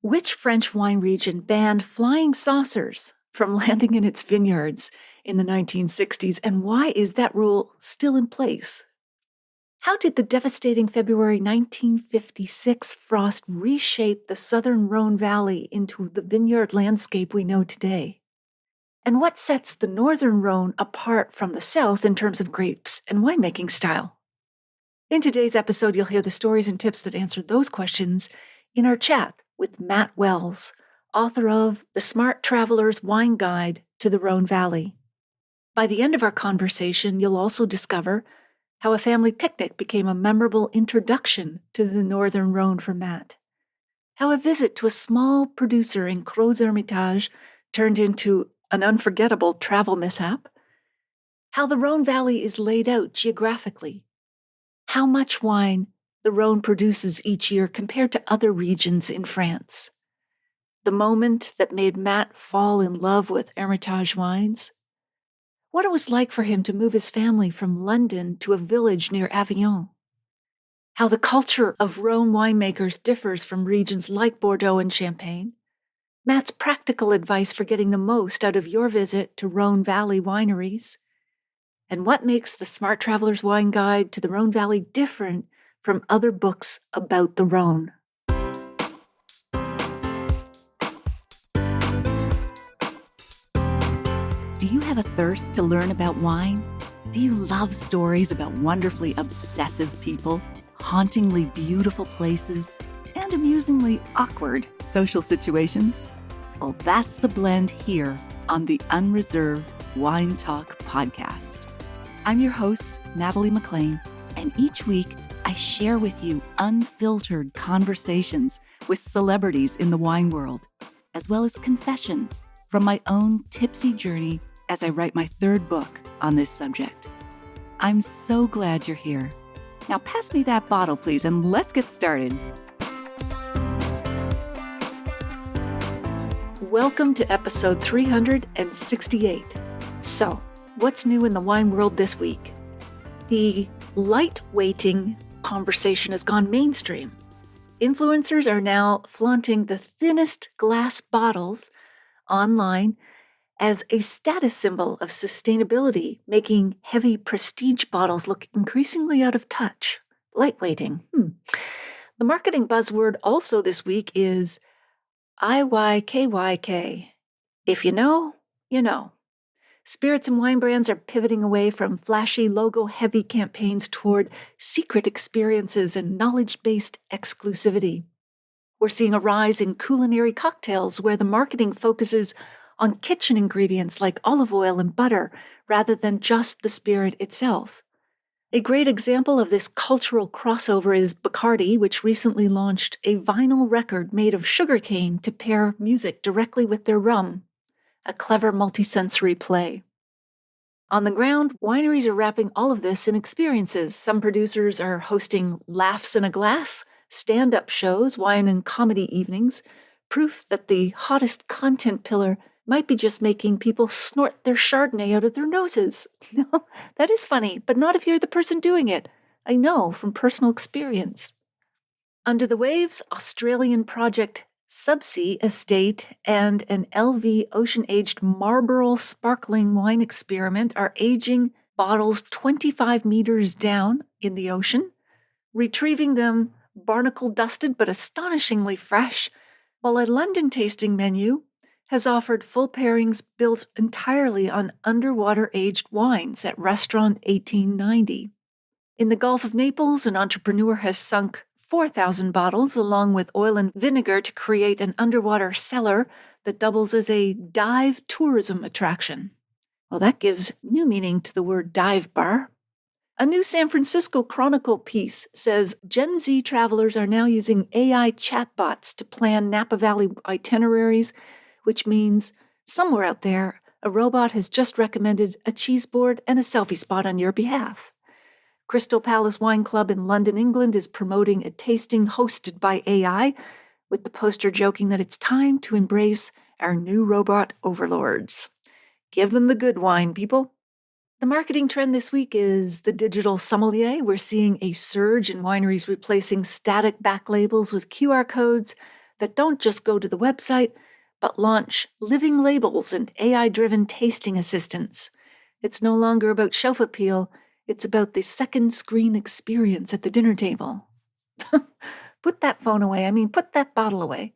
Which French wine region banned flying saucers from landing in its vineyards in the 1960s, and why is that rule still in place? How did the devastating February 1956 frost reshape the southern Rhone Valley into the vineyard landscape we know today? And what sets the northern Rhone apart from the south in terms of grapes and winemaking style? In today's episode, you'll hear the stories and tips that answer those questions in our chat with Matt Wells, author of The Smart Traveler's Wine Guide to the Rhone Valley. By the end of our conversation, you'll also discover how a family picnic became a memorable introduction to the northern Rhone for Matt, how a visit to a small producer in Crozes Hermitage turned into an unforgettable travel mishap, how the Rhone Valley is laid out geographically, how much wine the Rhone produces each year compared to other regions in France, the moment that made Matt fall in love with Hermitage wines, what it was like for him to move his family from London to a village near Avignon, how the culture of Rhone winemakers differs from regions like Bordeaux and Champagne, Matt's practical advice for getting the most out of your visit to Rhone Valley wineries, and what makes the Smart Traveler's Wine Guide to the Rhone Valley different from other books about the Rhone. Do you have a thirst to learn about wine? Do you love stories about wonderfully obsessive people, hauntingly beautiful places, and amusingly awkward social situations? Well, that's the blend here on the Unreserved Wine Talk podcast. I'm your host, Natalie McLean, and each week I share with you unfiltered conversations with celebrities in the wine world, as well as confessions from my own tipsy journey as I write my third book on this subject. I'm so glad you're here. Now pass me that bottle, please, and let's get started. Welcome to episode 368. So, what's new in the wine world this week? The lightweighting conversation has gone mainstream. Influencers are now flaunting the thinnest glass bottles online as a status symbol of sustainability, making heavy prestige bottles look increasingly out of touch. Lightweighting. The marketing buzzword also this week is IYKYK. If you know, you know. Spirits and wine brands are pivoting away from flashy, logo-heavy campaigns toward secret experiences and knowledge-based exclusivity. We're seeing a rise in culinary cocktails where the marketing focuses on kitchen ingredients like olive oil and butter rather than just the spirit itself. A great example of this cultural crossover is Bacardi, which recently launched a vinyl record made of sugarcane to pair music directly with their rum, a clever multisensory play. On the ground, wineries are wrapping all of this in experiences. Some producers are hosting Laughs in a Glass, stand-up shows, wine and comedy evenings, proof that the hottest content pillar might be just making people snort their Chardonnay out of their noses. No, that is funny, but not if you're the person doing it. I know from personal experience. Under the Waves, Australian project Subsea Estate and an LV ocean-aged Marlborough sparkling wine experiment are aging bottles 25 meters down in the ocean, retrieving them barnacle-dusted but astonishingly fresh, while a London tasting menu has offered full pairings built entirely on underwater-aged wines at Restaurant 1890. In the Gulf of Naples, an entrepreneur has sunk 4,000 bottles along with oil and vinegar to create an underwater cellar that doubles as a dive tourism attraction. Well, that gives new meaning to the word dive bar. A new San Francisco Chronicle piece says Gen Z travelers are now using AI chatbots to plan Napa Valley itineraries, which means somewhere out there, a robot has just recommended a cheese board and a selfie spot on your behalf. Crystal Palace Wine Club in London, England is promoting a tasting hosted by AI, with the poster joking that it's time to embrace our new robot overlords. Give them the good wine, people. The marketing trend this week is the digital sommelier. We're seeing a surge in wineries replacing static back labels with QR codes that don't just go to the website, but launch living labels and AI-driven tasting assistants. It's no longer about shelf appeal, it's about the second screen experience at the dinner table. Put that phone away, put that bottle away.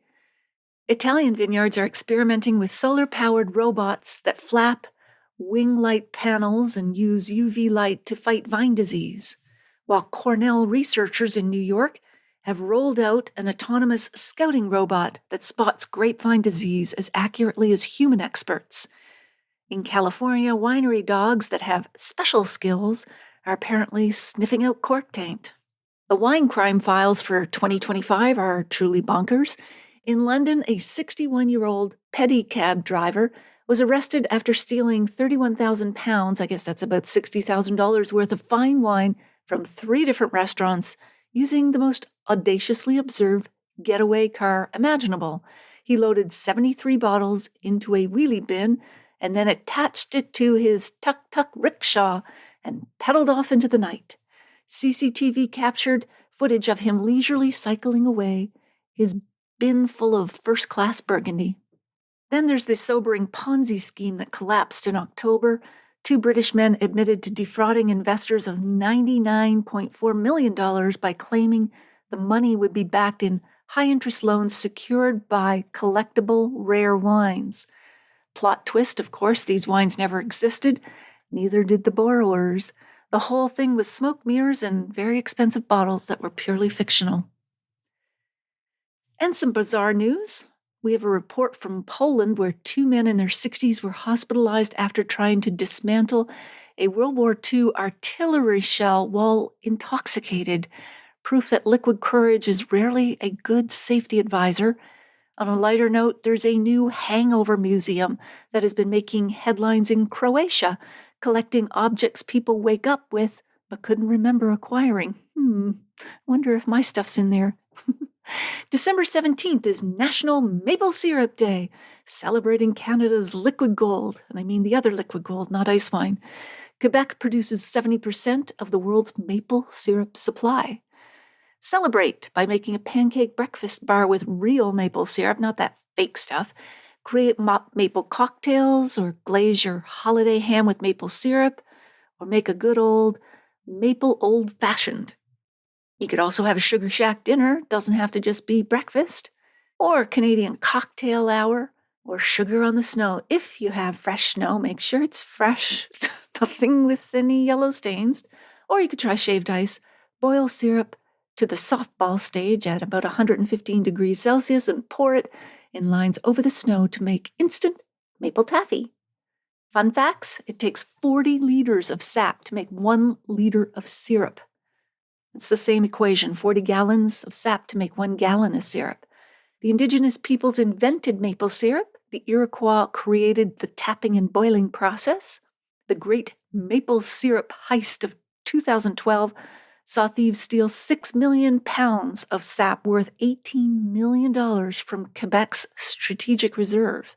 Italian vineyards are experimenting with solar-powered robots that flap wing light panels and use UV light to fight vine disease, while Cornell researchers in New York have rolled out an autonomous scouting robot that spots grapevine disease as accurately as human experts. In California, winery dogs that have special skills are apparently sniffing out cork taint. The wine crime files for 2025 are truly bonkers. In London, a 61-year-old pedicab driver was arrested after stealing 31,000 pounds, I guess that's about $60,000 worth of fine wine from 3 different restaurants using the most audaciously observed getaway car imaginable. He loaded 73 bottles into a wheelie bin and then attached it to his tuk-tuk rickshaw and pedaled off into the night. CCTV captured footage of him leisurely cycling away, his bin full of first-class Burgundy. Then there's this sobering Ponzi scheme that collapsed in October. 2 British men admitted to defrauding investors of $99.4 million by claiming the money would be backed in high-interest loans secured by collectible rare wines. Plot twist, of course, these wines never existed. Neither did the borrowers. The whole thing was smoke mirrors and very expensive bottles that were purely fictional. And some bizarre news. We have a report from Poland where 2 men in their 60s were hospitalized after trying to dismantle a World War II artillery shell while intoxicated. Proof that liquid courage is rarely a good safety advisor. On a lighter note, there's a new hangover museum that has been making headlines in Croatia, collecting objects people wake up with but couldn't remember acquiring. Wonder if my stuff's in there. December 17th is National Maple Syrup Day, celebrating Canada's liquid gold. And I mean the other liquid gold, not ice wine. Quebec produces 70% of the world's maple syrup supply. Celebrate by making a pancake breakfast bar with real maple syrup, not that fake stuff. Create maple cocktails or glaze your holiday ham with maple syrup or make a good old maple old-fashioned. You could also have a Sugar Shack dinner, doesn't have to just be breakfast, or Canadian cocktail hour, or sugar on the snow. If you have fresh snow, make sure it's fresh, nothing with any yellow stains. Or you could try shaved ice, boil syrup to the softball stage at about 115 degrees Celsius and pour it in lines over the snow to make instant maple taffy. Fun facts, it takes 40 liters of sap to make 1 liter of syrup. It's the same equation, 40 gallons of sap to make 1 gallon of syrup. The indigenous peoples invented maple syrup. The Iroquois created the tapping and boiling process. The Great Maple Syrup Heist of 2012 saw thieves steal 6 million pounds of sap worth $18 million from Quebec's strategic reserve.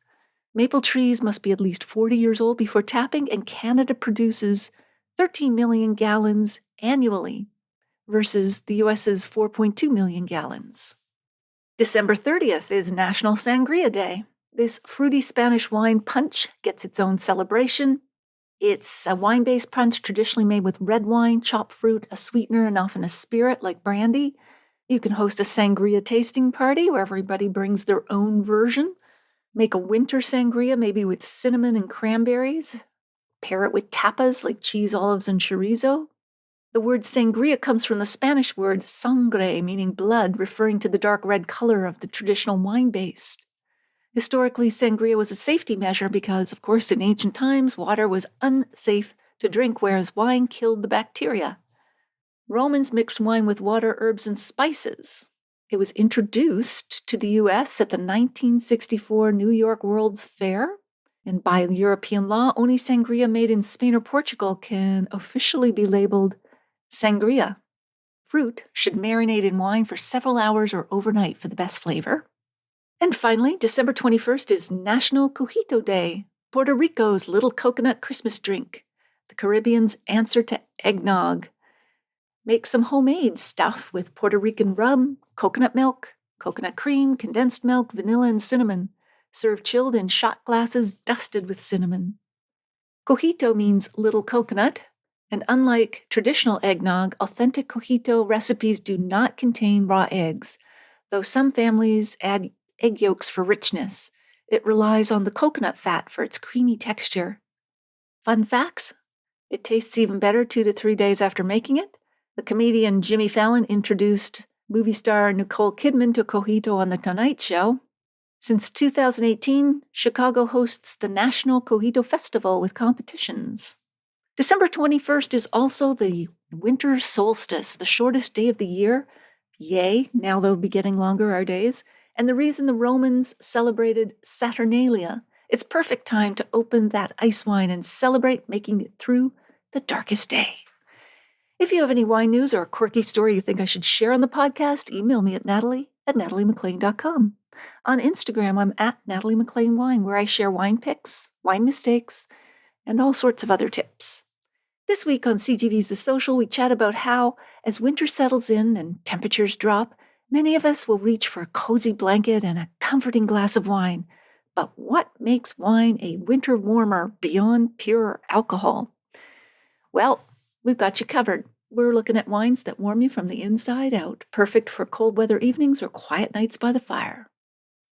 Maple trees must be at least 40 years old before tapping, and Canada produces 13 million gallons annually, versus the U.S.'s 4.2 million gallons. December 30th is National Sangria Day. This fruity Spanish wine punch gets its own celebration. It's a wine-based punch traditionally made with red wine, chopped fruit, a sweetener, and often a spirit like brandy. You can host a sangria tasting party where everybody brings their own version. Make a winter sangria, maybe with cinnamon and cranberries. Pair it with tapas like cheese, olives, and chorizo. The word sangria comes from the Spanish word sangre, meaning blood, referring to the dark red color of the traditional wine base. Historically, sangria was a safety measure because, of course, in ancient times, water was unsafe to drink, whereas wine killed the bacteria. Romans mixed wine with water, herbs, and spices. It was introduced to the U.S. at the 1964 New York World's Fair. And by European law, only sangria made in Spain or Portugal can officially be labeled sangria. Fruit should marinate in wine for several hours or overnight for the best flavor. And finally, December 21st is National Cojito Day, Puerto Rico's little coconut Christmas drink, the Caribbean's answer to eggnog. Make some homemade stuff with Puerto Rican rum, coconut milk, coconut cream, condensed milk, vanilla, and cinnamon. Serve chilled in shot glasses dusted with cinnamon. Cojito means little coconut, and unlike traditional eggnog, authentic cojito recipes do not contain raw eggs, though some families add egg yolks for richness. It relies on the coconut fat for its creamy texture. Fun facts: it tastes even better 2 to 3 days after making it. The comedian Jimmy Fallon introduced movie star Nicole Kidman to cojito on The Tonight Show. Since 2018, Chicago hosts the National Cojito Festival with competitions. December 21st is also the winter solstice, the shortest day of the year. Yay, now they'll be getting longer, our days. And the reason the Romans celebrated Saturnalia, it's perfect time to open that ice wine and celebrate making it through the darkest day. If you have any wine news or a quirky story you think I should share on the podcast, email me at natalie@nataliemclean.com. On Instagram, I'm at Natalie McLean Wine, where I share wine picks, wine mistakes, and all sorts of other tips. This week on CGV's The Social, we chat about how, as winter settles in and temperatures drop, many of us will reach for a cozy blanket and a comforting glass of wine. But what makes wine a winter warmer beyond pure alcohol? Well, we've got you covered. We're looking at wines that warm you from the inside out, perfect for cold weather evenings or quiet nights by the fire.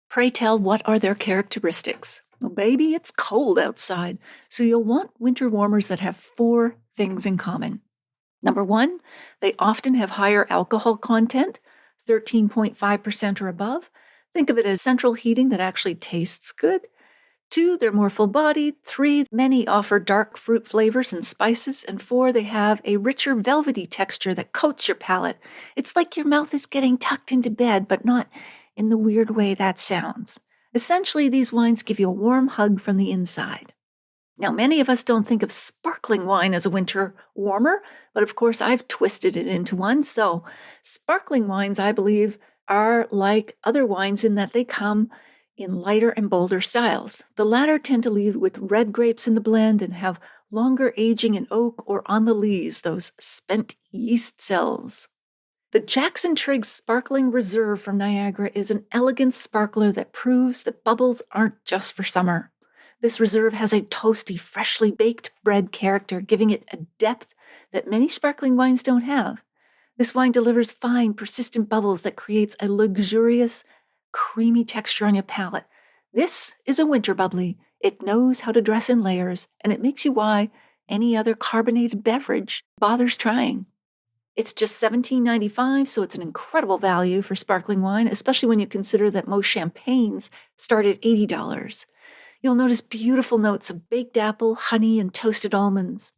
Pray tell, what are their characteristics? Well, baby, it's cold outside, so you'll want winter warmers that have 4 things in common. Number 1, they often have higher alcohol content, 13.5% or above. Think of it as central heating that actually tastes good. 2, they're more full-bodied. 3, many offer dark fruit flavors and spices. And 4, they have a richer velvety texture that coats your palate. It's like your mouth is getting tucked into bed, but not in the weird way that sounds. Essentially, these wines give you a warm hug from the inside. Now, many of us don't think of sparkling wine as a winter warmer, but of course I've twisted it into one. So sparkling wines, I believe, are like other wines in that they come in lighter and bolder styles. The latter tend to lead with red grapes in the blend and have longer aging in oak or on the lees, those spent yeast cells. The Jackson Triggs Sparkling Reserve from Niagara is an elegant sparkler that proves that bubbles aren't just for summer. This reserve has a toasty, freshly baked bread character, giving it a depth that many sparkling wines don't have. This wine delivers fine, persistent bubbles that creates a luxurious, creamy texture on your palate. This is a winter bubbly. It knows how to dress in layers, and it makes you why any other carbonated beverage bothers trying. It's just $17.95, so it's an incredible value for sparkling wine, especially when you consider that most champagnes start at $80. You'll notice beautiful notes of baked apple, honey, and toasted almonds.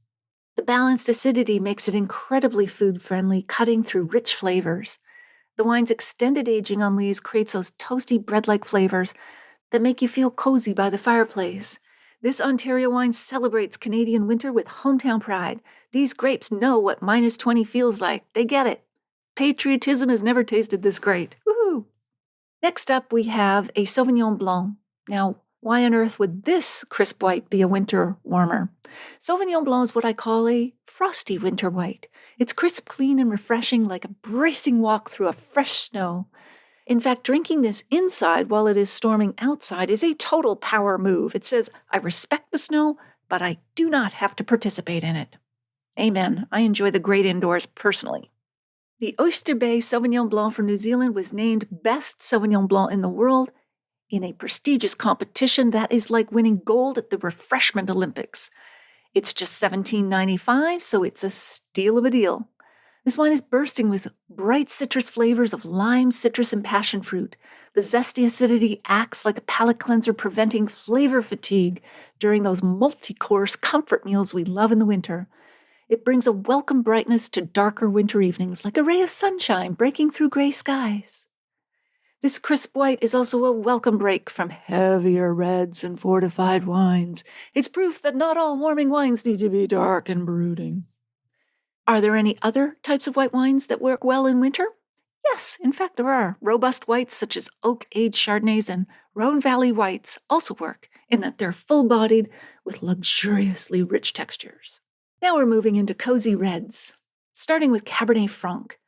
The balanced acidity makes it incredibly food-friendly, cutting through rich flavors. The wine's extended aging on lees creates those toasty bread-like flavors that make you feel cozy by the fireplace. This Ontario wine celebrates Canadian winter with hometown pride. These grapes know what -20 feels like. They get it. Patriotism has never tasted this great. Woohoo! Next up, we have a Sauvignon Blanc. Now, why on earth would this crisp white be a winter warmer? Sauvignon Blanc is what I call a frosty winter white. It's crisp, clean, and refreshing, like a bracing walk through a fresh snow. In fact, drinking this inside while it is storming outside is a total power move. It says, I respect the snow, but I do not have to participate in it. Amen. I enjoy the great indoors personally. The Oyster Bay Sauvignon Blanc from New Zealand was named Best Sauvignon Blanc in the world in a prestigious competition that is like winning gold at the Refreshment Olympics. It's just $17.95, so it's a steal of a deal. This wine is bursting with bright citrus flavors of lime, citrus, and passion fruit. The zesty acidity acts like a palate cleanser, preventing flavor fatigue during those multi-course comfort meals we love in the winter. It brings a welcome brightness to darker winter evenings, like a ray of sunshine breaking through gray skies. This crisp white is also a welcome break from heavier reds and fortified wines. It's proof that not all warming wines need to be dark and brooding. Are there any other types of white wines that work well in winter? Yes, in fact there are. Robust whites such as oak-aged Chardonnays and Rhone Valley whites also work in that they're full-bodied with luxuriously rich textures. Now we're moving into cozy reds, starting with Cabernet Franc.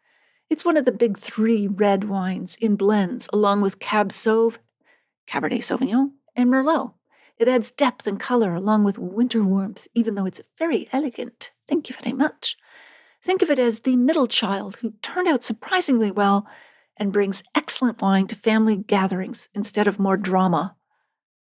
It's one of the big three red wines in blends, along with Cab Sauv, Cabernet Sauvignon, and Merlot. It adds depth and color along with winter warmth, even though it's very elegant. Thank you very much. Think of it as the middle child who turned out surprisingly well and brings excellent wine to family gatherings instead of more drama.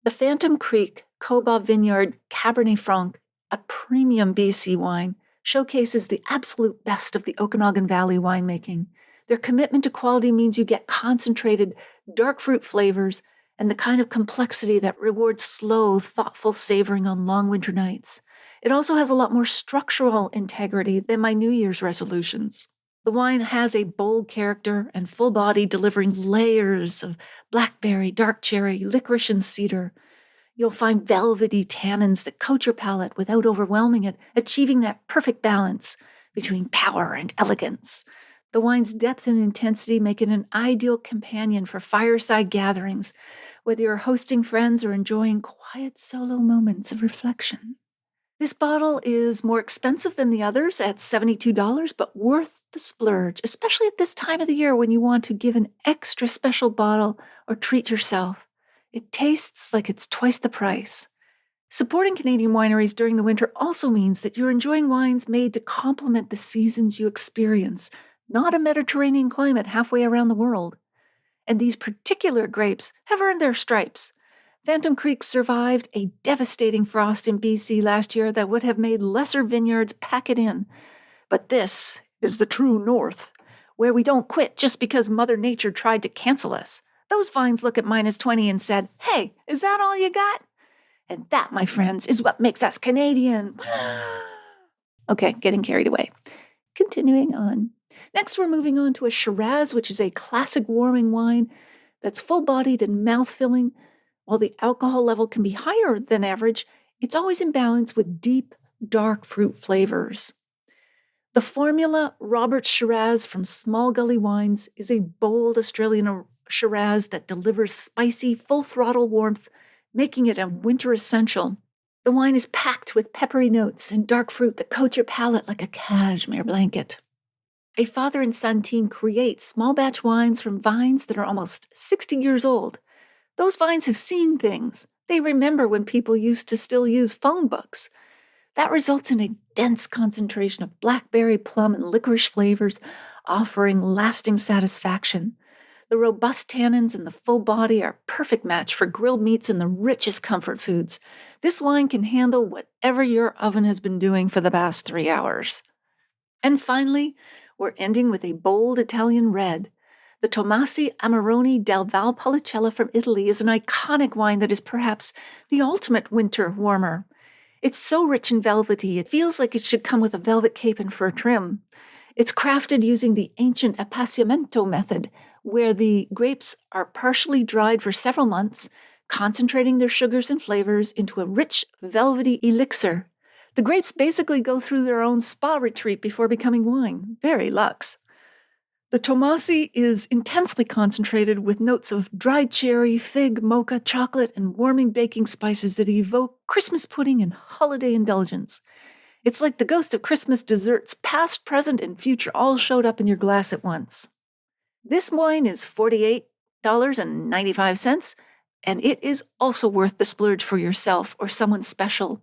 The Phantom Creek Coba Vineyard Cabernet Franc, a premium BC wine, showcases the absolute best of the Okanagan Valley winemaking. Their commitment to quality means you get concentrated, dark fruit flavors and the kind of complexity that rewards slow, thoughtful savoring on long winter nights. It also has a lot more structural integrity than my New Year's resolutions. The wine has a bold character and full body, delivering layers of blackberry, dark cherry, licorice, and cedar. You'll find velvety tannins that coat your palate without overwhelming it, achieving that perfect balance between power and elegance. The wine's depth and intensity make it an ideal companion for fireside gatherings, whether you're hosting friends or enjoying quiet solo moments of reflection. This bottle is more expensive than the others at $72, but worth the splurge, especially at this time of the year when you want to give an extra special bottle or treat yourself. It tastes like it's twice the price. Supporting Canadian wineries during the winter also means that you're enjoying wines made to complement the seasons you experience, not a Mediterranean climate halfway around the world. And these particular grapes have earned their stripes. Phantom Creek survived a devastating frost in BC last year that would have made lesser vineyards pack it in. But this is the true north, where we don't quit just because Mother Nature tried to cancel us. Those vines look at -20 and said, "Hey, is that all you got?" And that, my friends, is what makes us Canadian. Okay, getting carried away. Continuing on. Next, we're moving on to a Shiraz, which is a classic warming wine that's full-bodied and mouth-filling. While the alcohol level can be higher than average, it's always in balance with deep, dark fruit flavors. The formula Robert Shiraz from Small Gully Wines is a bold Australian Shiraz that delivers spicy, full-throttle warmth, making it a winter essential. The wine is packed with peppery notes and dark fruit that coat your palate like a cashmere blanket. A father and son team create small batch wines from vines that are almost 60 years old. Those vines have seen things. They remember when people used to still use phone books. That results in a dense concentration of blackberry, plum, and licorice flavors, offering lasting satisfaction. The robust tannins and the full body are a perfect match for grilled meats and the richest comfort foods. This wine can handle whatever your oven has been doing for the past 3 hours. And finally, we're ending with a bold Italian red. The Tomasi Amarone del Valpolicella from Italy is an iconic wine that is perhaps the ultimate winter warmer. It's so rich and velvety, it feels like it should come with a velvet cape and fur trim. It's crafted using the ancient appassimento method, where the grapes are partially dried for several months, concentrating their sugars and flavors into a rich, velvety elixir. The grapes basically go through their own spa retreat before becoming wine. Very luxe. The Tomasi is intensely concentrated with notes of dried cherry, fig, mocha, chocolate, and warming baking spices that evoke Christmas pudding and holiday indulgence. It's like the ghost of Christmas desserts, past, present, and future, all showed up in your glass at once. This wine is $48.95, and it is also worth the splurge for yourself or someone special.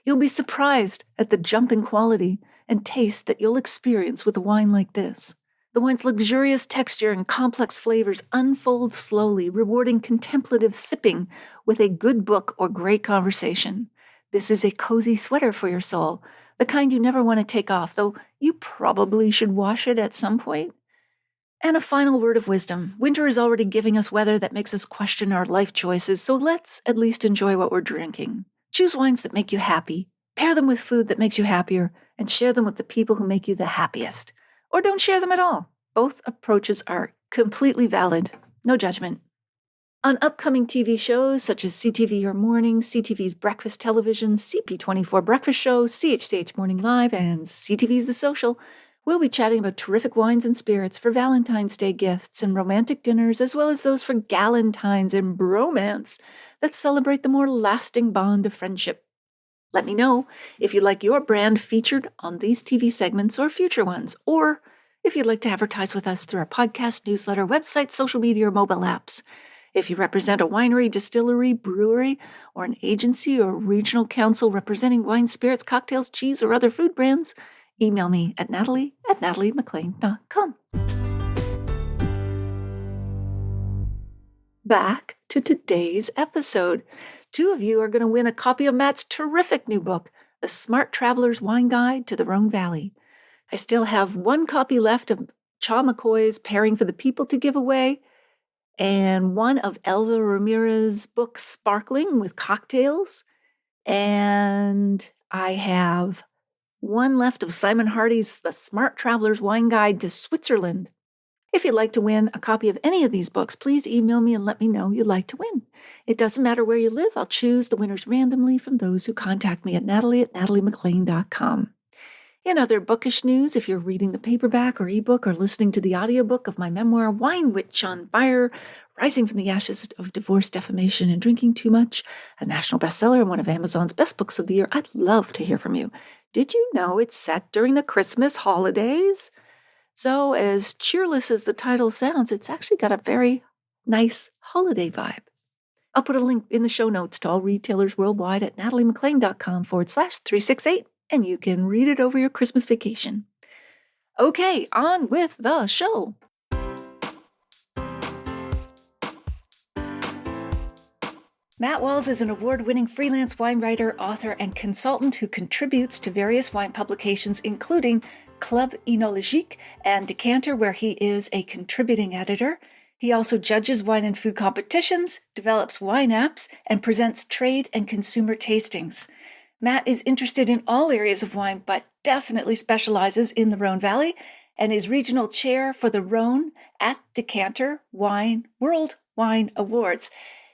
You'll be surprised at the jump in quality and taste that you'll experience with a wine like this. The wine's luxurious texture and complex flavors unfold slowly, rewarding contemplative sipping with a good book or great conversation. This is a cozy sweater for your soul, the kind you never want to take off, though you probably should wash it at some point. And a final word of wisdom. Winter is already giving us weather that makes us question our life choices, so let's at least enjoy what we're drinking. Choose wines that make you happy, pair them with food that makes you happier, and share them with the people who make you the happiest. Or don't share them at all. Both approaches are completely valid. No judgment. On upcoming TV shows such as CTV Your Morning, CTV's Breakfast Television, CP24 Breakfast Show, CHCH Morning Live, and CTV's The Social, we'll be chatting about terrific wines and spirits for Valentine's Day gifts and romantic dinners, as well as those for galentines and bromance that celebrate the more lasting bond of friendship. Let me know if you'd like your brand featured on these TV segments or future ones, or if you'd like to advertise with us through our podcast, newsletter, website, social media, or mobile apps. If you represent a winery, distillery, brewery, or an agency or regional council representing wine, spirits, cocktails, cheese, or other food brands, email me at natalie@nataliemclean.com. Back to today's episode. 2 of you are going to win a copy of Matt's terrific new book, The Smart Traveler's Wine Guide to the Rhone Valley. I still have 1 copy left of Cha McCoy's Pairing for the People to give away, and 1 of Elva Ramirez's book, Sparkling with Cocktails. And I have 1 left of Simon Hardy's The Smart Traveler's Wine Guide to Switzerland. If you'd like to win a copy of any of these books, please email me and let me know you'd like to win. It doesn't matter where you live. I'll choose the winners randomly from those who contact me at natalie@nataliemclean.com. In other bookish news, if you're reading the paperback or ebook or listening to the audiobook of my memoir, Wine Witch on Fire, Rising from the Ashes of Divorce, Defamation, and Drinking Too Much, a national bestseller and one of Amazon's best books of the year, I'd love to hear from you. Did you know it's set during the Christmas holidays? So as cheerless as the title sounds, it's actually got a very nice holiday vibe. I'll put a link in the show notes to all retailers worldwide at nataliemclean.com/368, and you can read it over your Christmas vacation. Okay, on with the show. Matt Walls is an award-winning freelance wine writer, author, and consultant who contributes to various wine publications, including Club Enologique and Decanter, where he is a contributing editor. He also judges wine and food competitions, develops wine apps, and presents trade and consumer tastings. Matt is interested in all areas of wine, but definitely specializes in the Rhone Valley, and is regional chair for the Rhône at Decanter Wine World Wine Awards.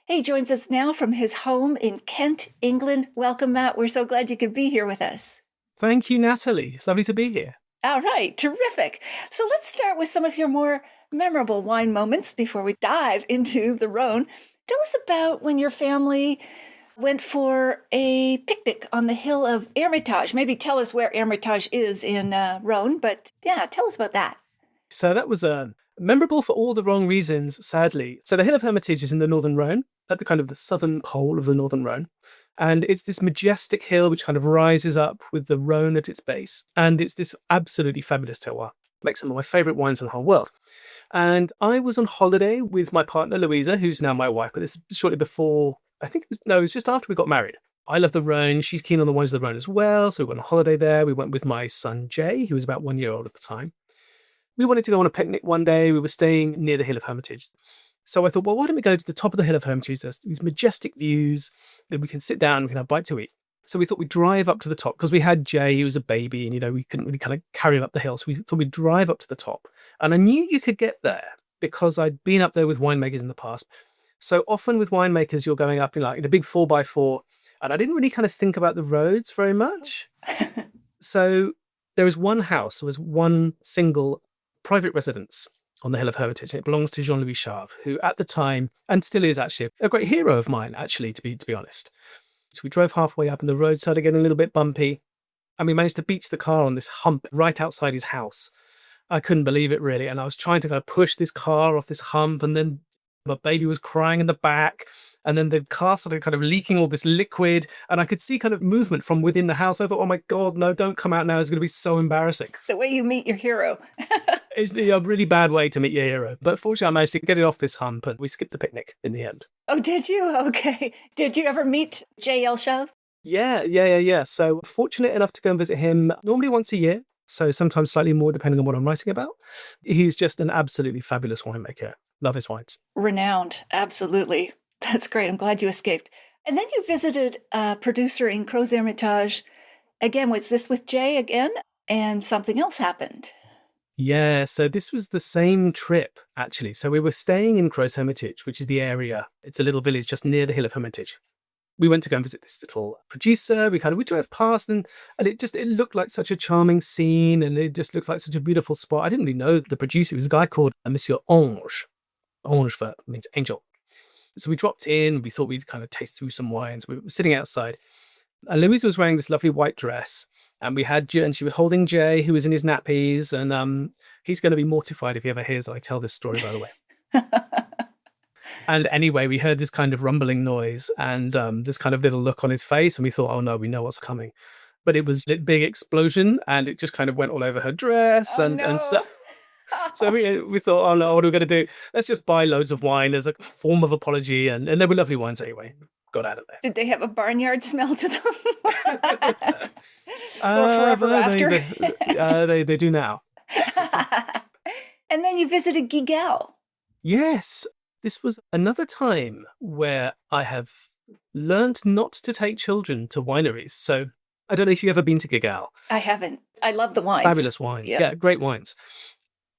He joins us now from his home in Kent, England. Welcome, Matt. We're so glad you could be here with us. Thank you, Natalie. It's lovely to be here. All right, terrific. So let's start with some of your more memorable wine moments before we dive into the Rhone. Tell us about when your family went for a picnic on the hill of Hermitage. Maybe tell us where Hermitage is in Rhône, but yeah, tell us about that. So that was memorable for all the wrong reasons, sadly. So the Hill of Hermitage is in the northern Rhone, at the kind of the southern pole of the northern Rhone. And it's this majestic hill which kind of rises up with the Rhone at its base. And it's this absolutely fabulous terroir. Makes some of my favourite wines in the whole world. And I was on holiday with my partner, Louisa, who's now my wife, but this was shortly before, it was just after we got married. I love the Rhone. She's keen on the wines of the Rhone as well. So we went on holiday there. We went with my son, Jay, who was about 1 year old at the time. We wanted to go on a picnic one day. We were staying near the Hill of Hermitage. So I thought, well, why don't we go to the top of the Hill of Hermitage? There's these majestic views that we can sit down, we can have a bite to eat. So we thought we'd drive up to the top because we had Jay, he was a baby, and, we couldn't really kind of carry him up the hill. So we thought we'd drive up to the top. And I knew you could get there because I'd been up there with winemakers in the past. So often with winemakers, you're going up in a big 4x4. And I didn't really kind of think about the roads very much. So there was one house, there was one single private residence on the Hill of Hermitage, and it belongs to Jean-Louis Chave, who at the time, and still is actually, a great hero of mine, actually, to be honest. So we drove halfway up and the road started getting a little bit bumpy, and we managed to beach the car on this hump right outside his house. I couldn't believe it, really, and I was trying to kind of push this car off this hump, and then my baby was crying in the back, and then the car started kind of leaking all this liquid, and I could see kind of movement from within the house. I thought, oh my God, no, don't come out now. It's going to be so embarrassing. The way you meet your hero. It's a really bad way to meet your hero. But fortunately, I managed to get it off this hump, and we skipped the picnic in the end. Oh, did you? Okay. Did you ever meet J.L. Chave? Yeah. So fortunate enough to go and visit him normally once a year. So sometimes slightly more depending on what I'm writing about. He's just an absolutely fabulous winemaker. Love his wines. Renowned. Absolutely. That's great. I'm glad you escaped. And then you visited a producer in Crozes Hermitage. Again, was this with Jay again? And something else happened. Yeah, so this was the same trip, actually. So we were staying in Crozes Hermitage, which is the area. It's a little village just near the Hill of Hermitage. We went to go and visit this little producer. We drove past and it looked like such a charming scene, and it just looked like such a beautiful spot. I didn't really know the producer. He was a guy called Monsieur Ange. Ange means angel. So we dropped in. We thought we'd kind of taste through some wines. We were sitting outside. And Louise was wearing this lovely white dress. And and she was holding Jay, who was in his nappies. And He's going to be mortified if he ever hears I tell this story, by the way. And anyway, we heard this kind of rumbling noise and this kind of little look on his face. And we thought, oh no, we know what's coming. But it was a big explosion and it just kind of went all over her dress. Oh, and no. so we thought, oh no, what are we going to do? Let's just buy loads of wine as a form of apology. And they were lovely wines anyway. Got out of there. Did they have a barnyard smell to them? Or forever after? They do now. And then you visited Guigal. Yes. This was another time where I have learned not to take children to wineries. So I don't know if you've ever been to Guigal. I haven't. I love the wines. Fabulous wines. Yeah, great wines.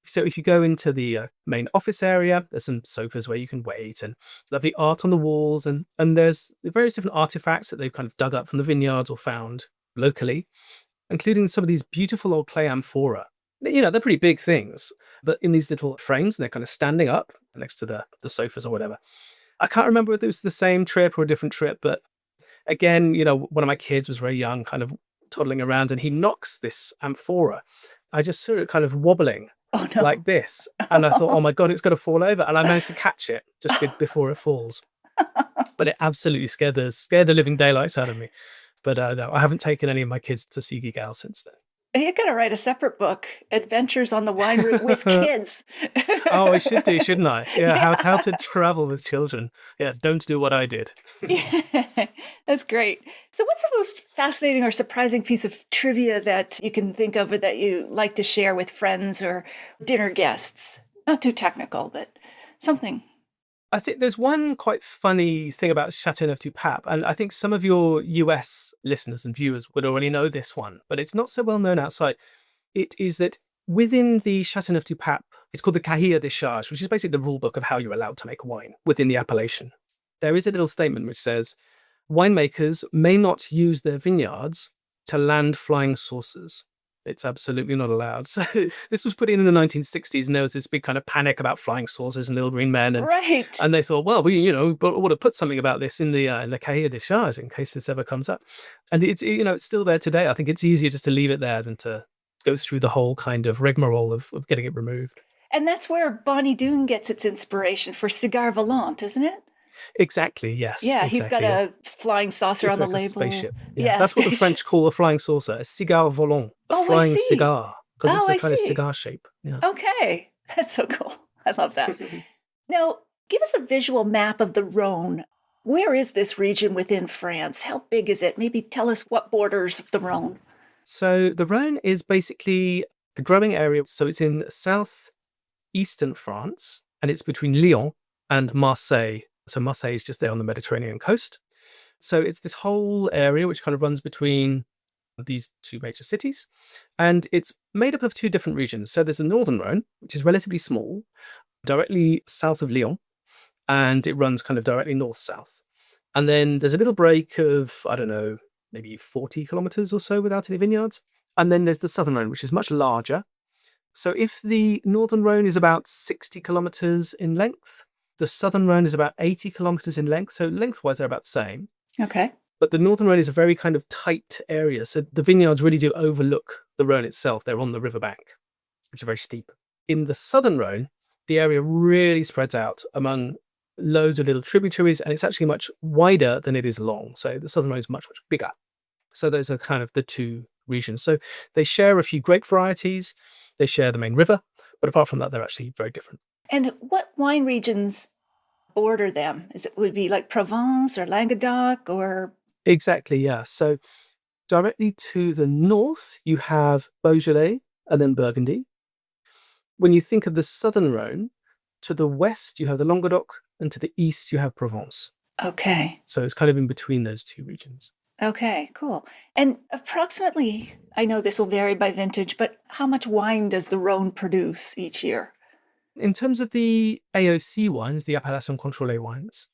So if you go into the main office area, there's some sofas where you can wait and lovely art on the walls. And there's various different artifacts that they've kind of dug up from the vineyards or found locally, including some of these beautiful old clay amphora. You know, they're pretty big things, but in these little frames, and they're kind of standing up next to the sofas or whatever. I can't remember whether it was the same trip or a different trip, but again, you know, one of my kids was very young, kind of toddling around, and he knocks this amphora. I just saw it kind of wobbling like this, and I thought, oh my God, it's going to fall over. And I managed to catch it just before it falls. But it absolutely scared the living daylights out of me. But no, I haven't taken any of my kids to see Guigal since then. You got to write a separate book, Adventures on the Wine Route with Kids. Oh, I should do, shouldn't I? Yeah, how to travel with children. Yeah, don't do what I did. Yeah, that's great. So what's the most fascinating or surprising piece of trivia that you can think of or that you like to share with friends or dinner guests? Not too technical, but something. I think there's one quite funny thing about Châteauneuf du Pape, and I think some of your US listeners and viewers would already know this one, but it's not so well known outside. It is that within the Châteauneuf du Pape, it's called the Cahier des Charges, which is basically the rule book of how you're allowed to make wine within the appellation. There is a little statement which says, winemakers may not use their vineyards to land flying saucers. It's absolutely not allowed. So this was put in the 1960s, and there was this big kind of panic about flying saucers and little green men. And, right. And they thought, well, we would have put something about this in the Cahier des Charges in case this ever comes up. And it's still there today. I think it's easier just to leave it there than to go through the whole kind of rigmarole of getting it removed. And that's where Bonnie Doon gets its inspiration for Cigare Volant, isn't it? Exactly, yes. Yeah, exactly, he's got a flying saucer it's on the like label. A spaceship. Yeah, that's what the French call a flying saucer, a cigare volant, a I flying see. cigar, because it's a kind of see. cigar shape. Yeah. Okay, that's so cool. I love that. Now, give us a visual map of the Rhône. Where is this region within France? How big is it? Maybe tell us what borders the Rhône. So the Rhône is basically the growing area. So it's in southeastern France, and it's between Lyon and Marseille. So Marseille is just there on the Mediterranean coast. So it's this whole area which kind of runs between these two major cities. And it's made up of two different regions. So there's the northern Rhône, which is relatively small, directly south of Lyon. And it runs kind of directly north-south. And then there's a little break of, I don't know, maybe 40 kilometers or so without any vineyards. And then there's the southern Rhône, which is much larger. So if the northern Rhône is about 60 kilometers in length, the southern Rhône is about 80 kilometers in length. So lengthwise, they're about the same. Okay. But the northern Rhône is a very kind of tight area. So the vineyards really do overlook the Rhône itself. They're on the riverbank, which are very steep. In the southern Rhône, the area really spreads out among loads of little tributaries, and it's actually much wider than it is long. So the southern Rhône is much, much bigger. So those are kind of the two regions. So they share a few grape varieties. They share the main river. But apart from that, they're actually very different. And what wine regions border them? Would it be like Provence or Languedoc or? Exactly, yeah. So directly to the north, you have Beaujolais and then Burgundy. When you think of the southern Rhône, to the west, you have the Languedoc, and to the east, you have Provence. Okay. So it's kind of in between those two regions. Okay, cool. And approximately, I know this will vary by vintage, but how much wine does the Rhône produce each year? In terms of the AOC wines, the Appellation Contrôlée wines,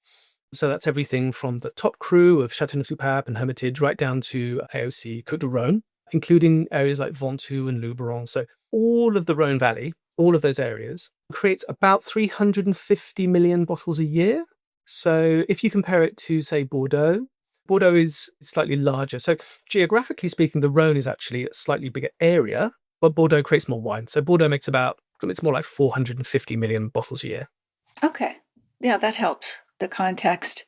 so that's everything from the top crew of Châteauneuf du Pape and Hermitage right down to AOC Côte du Rhône, including areas like Ventoux and Luberon. So all of the Rhone Valley, all of those areas, creates about 350 million bottles a year. So if you compare it to, say, Bordeaux is slightly larger. So geographically speaking, the Rhone is actually a slightly bigger area, but Bordeaux creates more wine. So Bordeaux makes it's more like 450 million bottles a year. Okay. Yeah, that helps the context.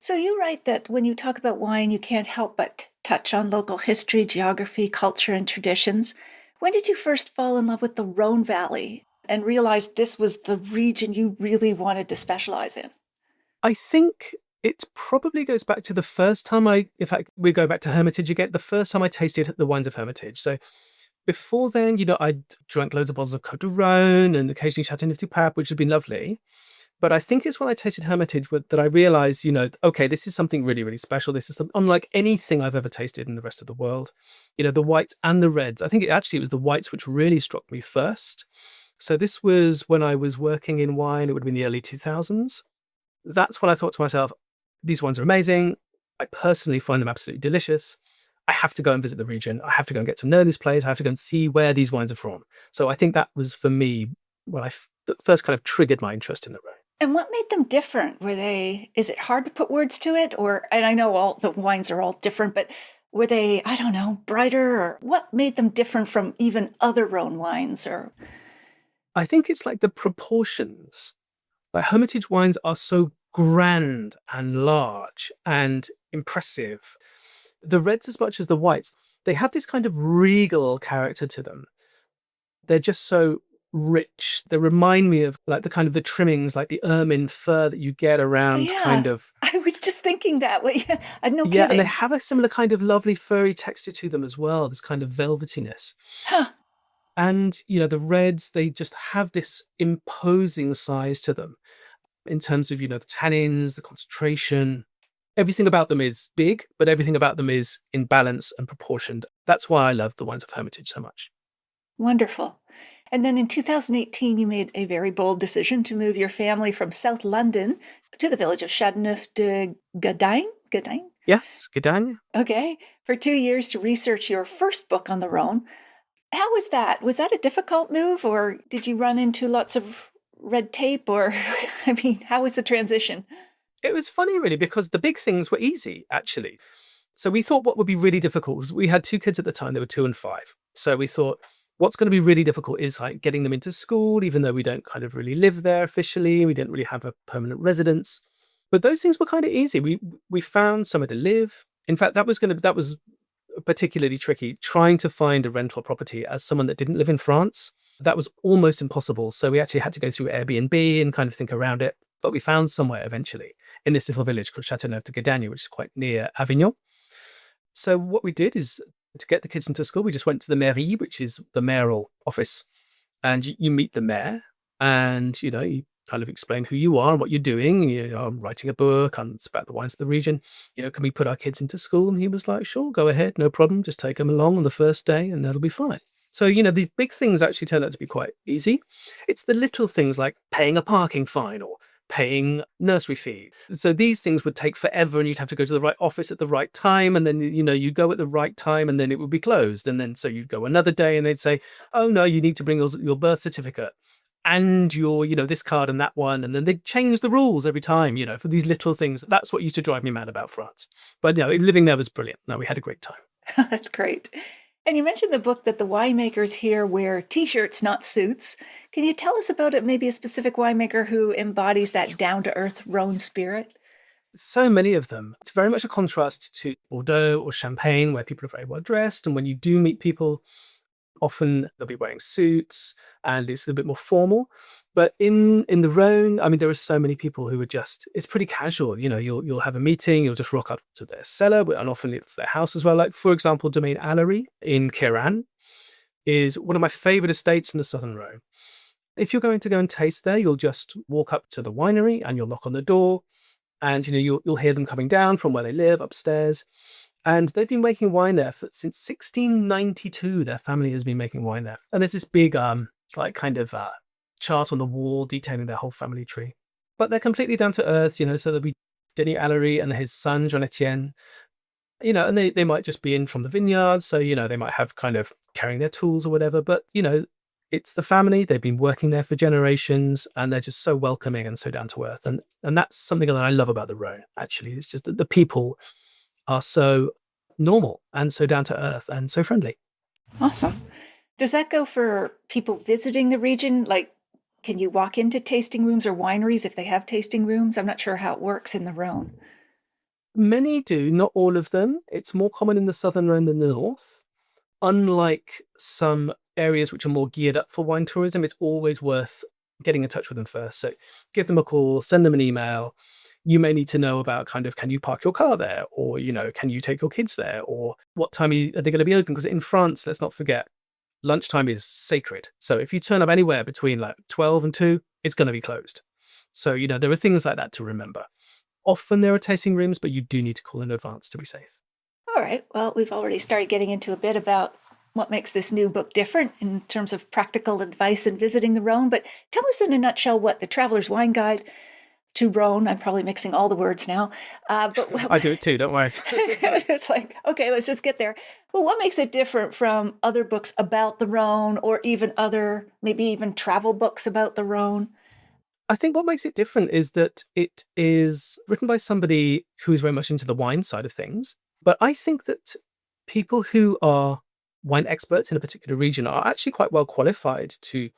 So you write that when you talk about wine, you can't help but touch on local history, geography, culture, and traditions. When did you first fall in love with the Rhone Valley and realize this was the region you really wanted to specialize in? I think it probably goes back to the first time in fact, we go back to Hermitage again, the first time I tasted the wines of Hermitage. So before then, I'd drank loads of bottles of Côte de Rhône and occasionally Châteauneuf du Pape, which had been lovely. But I think it's when I tasted Hermitage that I realized, okay, this is something really, really special. This is unlike anything I've ever tasted in the rest of the world. The whites and the reds. I think it was the whites which really struck me first. So this was when I was working in wine. It would have been the early 2000s. That's when I thought to myself, these wines are amazing. I personally find them absolutely delicious. I have to go and visit the region. I have to go and get to know this place. I have to go and see where these wines are from. So I think that was for me when I first kind of triggered my interest in the Rhone. And what made them different? Is it hard to put words to it? And I know all the wines are all different, but were they, I don't know, brighter? Or what made them different from even other Rhone wines? I think it's like the proportions. Like Hermitage wines are so grand and large and impressive. The reds as much as the whites, they have this kind of regal character to them. They're just so rich. They remind me of like the trimmings, like the ermine fur that you get around kind of. I was just thinking that way. No Yeah, kidding. and they have a similar kind of lovely furry texture to them as well, this kind of velvetiness. Huh. And, the reds, they just have this imposing size to them in terms of, the tannins, the concentration. Everything about them is big, but everything about them is in balance and proportioned. That's why I love the wines of Hermitage so much. Wonderful. And then in 2018, you made a very bold decision to move your family from South London to the village of Châteauneuf du Pape. Yes, Gadagne. Okay, for 2 years to research your first book on the Rhone. How was that? Was that a difficult move, or did you run into lots of red tape? Or, how was the transition? It was funny, really, because the big things were easy, actually. So we thought what would be really difficult was we had 2 kids at the time, they were 2 and 5. So we thought what's going to be really difficult is like getting them into school, even though we don't kind of really live there officially. We didn't really have a permanent residence. But those things were kind of easy. We found somewhere to live. In fact, that was particularly tricky, trying to find a rental property as someone that didn't live in France. That was almost impossible. So we actually had to go through Airbnb and kind of think around it. But we found somewhere eventually in this little village called Châteauneuf du Pape, which is quite near Avignon. So what we did is to get the kids into school, we just went to the mairie, which is the mayoral office, and you meet the mayor and, you kind of explain who you are and what you're doing. I'm writing a book and it's about the wines of the region. Can we put our kids into school? And he was like, sure, go ahead. No problem. Just take them along on the first day and that'll be fine. So, the big things actually turned out to be quite easy. It's the little things like paying a parking fine or paying nursery fee. So these things would take forever and you'd have to go to the right office at the right time. And then, you go at the right time and then it would be closed. And then, so you'd go another day and they'd say, oh no, you need to bring your birth certificate and your, this card and that one. And then they'd change the rules every time, for these little things. That's what used to drive me mad about France. But living there was brilliant. No, we had a great time. That's great. And you mentioned in the book that the winemakers here wear T-shirts, not suits. Can you tell us about it, maybe a specific winemaker who embodies that down-to-earth Rhone spirit? So many of them. It's very much a contrast to Bordeaux or Champagne, where people are very well dressed. And when you do meet people, often they'll be wearing suits and it's a bit more formal. But in the Rhone, there are so many people who are it's pretty casual. You'll have a meeting, you'll just rock up to their cellar, and often it's their house as well. Like, for example, Domaine Allery in Queyranne is one of my favorite estates in the southern Rhone. If you're going to go and taste there, you'll just walk up to the winery and you'll knock on the door and, you'll hear them coming down from where they live upstairs. And they've been making wine there since 1692. Their family has been making wine there. And there's this big, chart on the wall detailing their whole family tree. But they're completely down to earth, so there'll be Denis Allery and his son, Jean Etienne, and they might just be in from the vineyards. So, they might have kind of carrying their tools or whatever. But, it's the family. They've been working there for generations and they're just so welcoming and so down to earth. And that's something that I love about the Rhone, actually. It's just that the people are so normal and so down to earth and so friendly. Awesome. Does that go for people visiting the region? Like, can you walk into tasting rooms or wineries if they have tasting rooms? I'm not sure how it works in the Rhone. Many do, not all of them. It's more common in the southern Rhone than the north. Unlike some areas which are more geared up for wine tourism, it's always worth getting in touch with them first. So give them a call, send them an email. You may need to know about kind of, can you park your car there? Or, can you take your kids there? Or what time are they going to be open? Because in France, let's not forget, lunchtime is sacred. So if you turn up anywhere between like 12 and 2, it's going to be closed. So, there are things like that to remember. Often there are tasting rooms, but you do need to call in advance to be safe. All right. Well, we've already started getting into a bit about what makes this new book different in terms of practical advice in visiting the Rhone. But tell us in a nutshell what the Traveler's Wine Guide to Rhone. I'm probably mixing all the words now. But I do it too, don't worry. It's like, okay, let's just get there. Well, what makes it different from other books about the Rhone or even other, maybe even travel books about the Rhone? I think what makes it different is that it is written by somebody who is very much into the wine side of things. But I think that people who are wine experts in a particular region are actually quite well qualified to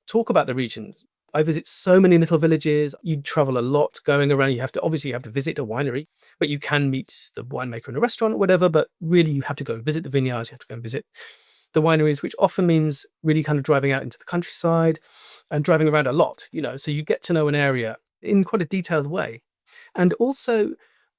talk about the region. I visit so many little villages. You travel a lot going around. You have to visit a winery, but you can meet the winemaker in a restaurant or whatever. But really, you have to go and visit the vineyards. You have to go and visit the wineries, which often means really kind of driving out into the countryside and driving around a lot, so you get to know an area in quite a detailed way. And also,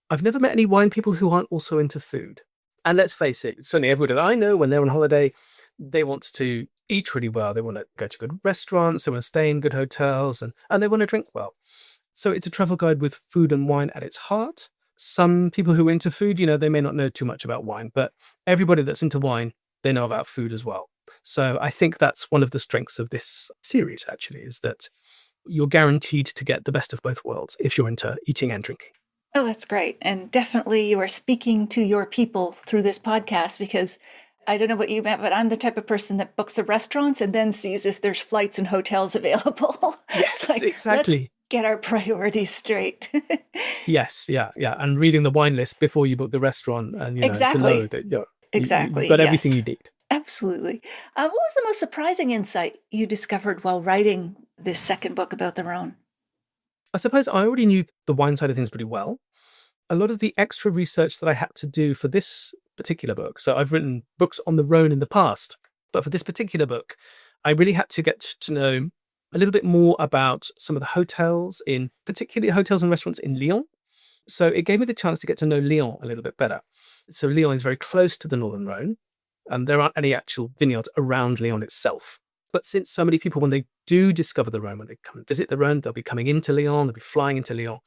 I've never met any wine people who aren't also into food. And let's face it, certainly everybody that I know, when they're on holiday, they want to eat really well. They want to go to good restaurants, they want to stay in good hotels, and they want to drink well. So it's a travel guide with food and wine at its heart. Some people who are into food, they may not know too much about wine, but everybody that's into wine, they know about food as well. So I think that's one of the strengths of this series, actually, is that you're guaranteed to get the best of both worlds if you're into eating and drinking. Oh, that's great. And definitely you are speaking to your people through this podcast, because I don't know what you meant, but I'm the type of person that books the restaurants and then sees if there's flights and hotels available. Yes, like, exactly. Let's get our priorities straight. Yes, yeah. And reading the wine list before you book the restaurant, and Exactly. to know that Exactly. you've got everything you need. Absolutely. What was the most surprising insight you discovered while writing this second book about the Rhone? I suppose I already knew the wine side of things pretty well. A lot of the extra research that I had to do for this particular book, so I've written books on the Rhone in the past, but for this particular book, I really had to get to know a little bit more about some of the hotels, particularly hotels and restaurants in Lyon. So it gave me the chance to get to know Lyon a little bit better. So Lyon is very close to the Northern Rhone, and there aren't any actual vineyards around Lyon itself. But since so many people, when they do discover the Rhone, when they come and visit the Rhone, they'll be coming into Lyon, they'll be flying into Lyon.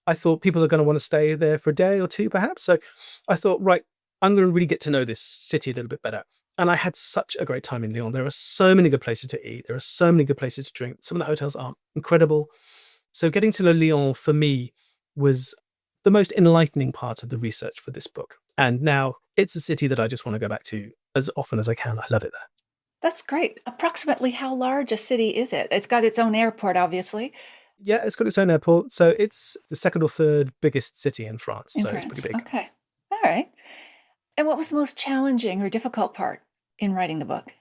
I thought people are going to want to stay there for a day or two, perhaps. So I thought, right, I'm going to really get to know this city a little bit better. And I had such a great time in Lyon. There are so many good places to eat. There are so many good places to drink. Some of the hotels are incredible. So getting to know Lyon for me was the most enlightening part of the research for this book. And now it's a city that I just want to go back to as often as I can. I love it there. That's great. Approximately how large a city is it? It's got its own airport, obviously. Yeah, it's got its own airport. So it's the second or third biggest city in France. So it's pretty big. Okay. All right. And what was the most challenging or difficult part in writing the book?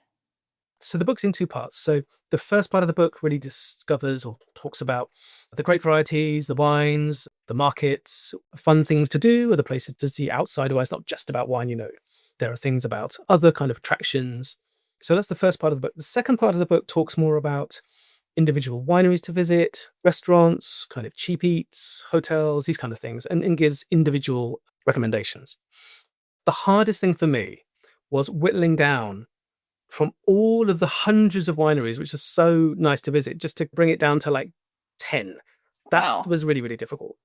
So the book's in two parts. So the first part of the book really discovers or talks about the grape varieties, the wines, the markets, fun things to do, or the places to see outside. Or it's not just about wine, there are things about other kind of attractions. So that's the first part of the book. The second part of the book talks more about individual wineries to visit, restaurants, kind of cheap eats, hotels, these kind of things, and gives individual recommendations. The hardest thing for me was whittling down from all of the hundreds of wineries, which are so nice to visit, just to bring it down to like 10. That was really, really difficult.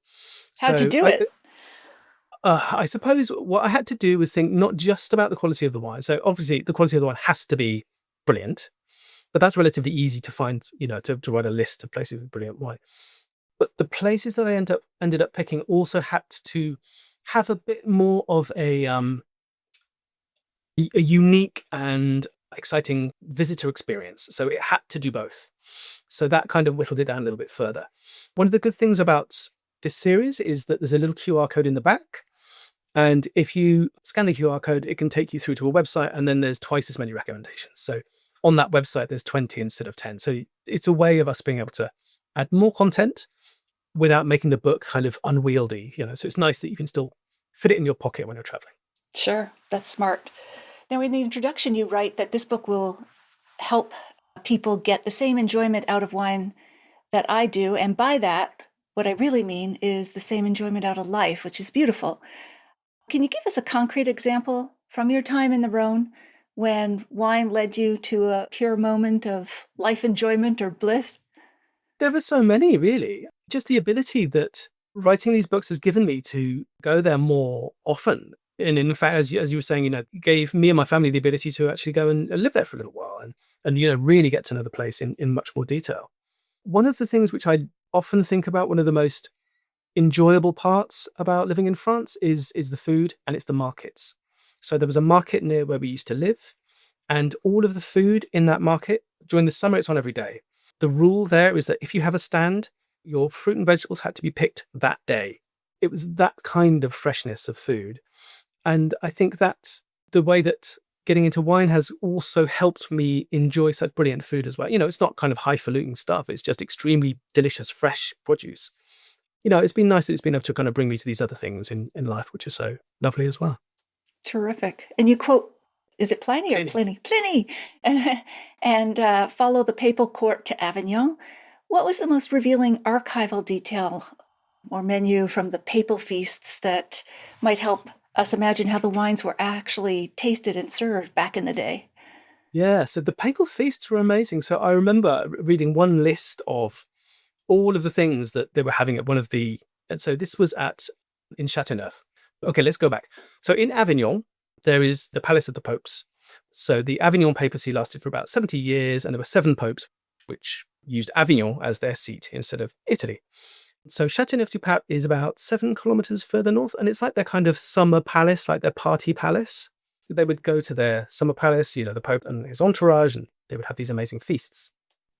How'd you do it? I suppose what I had to do was think not just about the quality of the wine. So obviously the quality of the wine has to be brilliant, but that's relatively easy to find, to write a list of places with brilliant wine. But the places that I ended up picking also had to have a bit more of a unique and exciting visitor experience. So it had to do both. So that kind of whittled it down a little bit further. One of the good things about this series is that there's a little QR code in the back. And if you scan the QR code, it can take you through to a website, and then there's twice as many recommendations. So on that website, there's 20 instead of 10. So it's a way of us being able to add more content without making the book kind of unwieldy, so it's nice that you can still fit it in your pocket when you're traveling. Sure, that's smart. Now, in the introduction, you write that this book will help people get the same enjoyment out of wine that I do. And by that, what I really mean is the same enjoyment out of life, which is beautiful. Can you give us a concrete example from your time in the Rhone when wine led you to a pure moment of life enjoyment or bliss? There were so many, really. Just the ability that writing these books has given me to go there more often. And in fact, as you were saying, gave me and my family the ability to actually go and live there for a little while and really get to know the place in much more detail. One of the things which I often think about, one of the most enjoyable parts about living in France is the food, and it's the markets. So there was a market near where we used to live, and all of the food in that market, during the summer, it's on every day. The rule there is that if you have a stand, your fruit and vegetables had to be picked that day. It was that kind of freshness of food. And I think that the way that getting into wine has also helped me enjoy such brilliant food as well. It's not kind of highfalutin stuff. It's just extremely delicious, fresh produce. It's been nice that it's been able to kind of bring me to these other things in life, which is so lovely as well. Terrific. And you quote, is it Pliny or Pliny? Pliny! And follow the papal court to Avignon. What was the most revealing archival detail or menu from the papal feasts that might help us imagine how the wines were actually tasted and served back in the day? Yeah, so the papal feasts were amazing. So I remember reading one list of all of the things that they were having at one of the... And so this was in Châteauneuf. Okay, let's go back. So in Avignon, there is the Palace of the Popes. So the Avignon papacy lasted for about 70 years, and there were 7 popes, which used Avignon as their seat instead of Italy. So Châteauneuf du Pape is about 7 kilometers further north, and it's like their kind of summer palace, like their party palace. They would go to their summer palace, the Pope and his entourage, and they would have these amazing feasts.